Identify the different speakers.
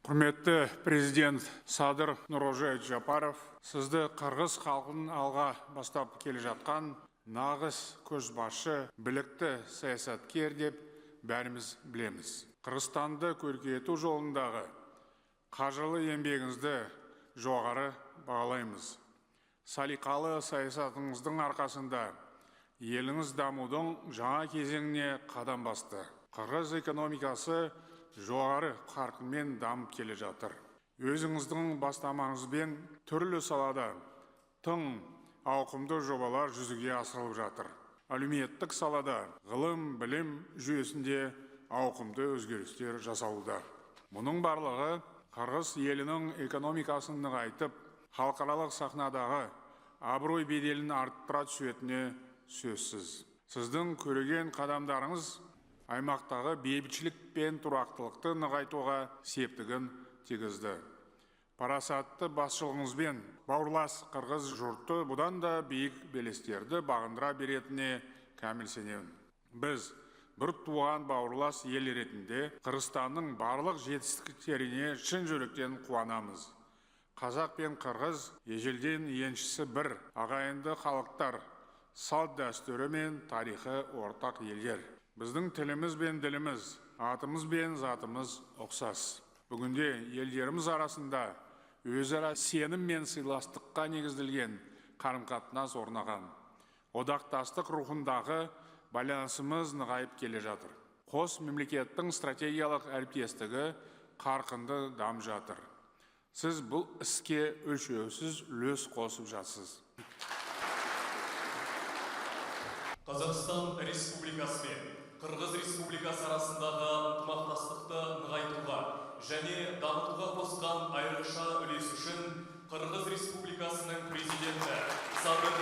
Speaker 1: Құрметті президент Садыр Нұрожай Жапаров, сізді қырғыз халқын алға бастап келе жатқан нағыз көшбасшы, білікті саясаткер деп бәріміз білеміз. Қырғызстанды көркейту жолындағы қажырлы еңбегіңізді жоғары бағалаймыз. Салиқалы саясатыңыздың арқасында еліңіз дамудың жаңа кезеңіне қадам басты. Қырғыз экономикасы жоғары қарқынмен дамып келе жатыр. Өзіңіздің бастамаңызбен түрлі салада тың ауқымды жобалар жүзеге асырылып жатыр. Әлеуметтік салада ғылым, білім жүйесінде ауқымды өзгерістер жасалуда. Мұның барлығы Қырғыз елінің экономикасын нығайтып, халықаралық сахнадағы абырой беделін арттыра түсетіне сөзсіз. Сіздің көреген қадамдарыңыз аймақтағы бейбітшілік пен тұрақтылықты нығайтуға септігін тигізді. Парасатты басшылығыңызбен бауырлас қырғыз жұрты бұдан да биік белестерді бағындыра беретініне кәміл сенемін. Біз бір туған бауырлас ел ретінде Қырғызстанның барлық жетістіктеріне шын жүректен қуанамыз. Қазақ пен қырғыз ежелден еншісі бір ағайынды халықтар, салт дәстүрі мен тарихы ортақ елдер. Біздің тіліміз бен діліміз, атымыз бен затымыз ұқсас. Бүгінде елдеріміз арасында өзара сенім мен сыйластыққа негізделген қарым-қатынас орнаған. Одақтастық рухындағы байланысымыз нығайып келе жатыр. Қос мемлекеттің стратегиялық әріптестігі қарқынды дамып жатыр. Сіз бұл іске өлшеусіз үлес қосып жатсыз.
Speaker 2: Қазақстан Республикасы мен Қырғыз Республикасы арасындағы ынтымақтастықты нығайтуға және дамытуға қосқан айрықша үлесі үшін Қырғыз Республикасының президенті Садыр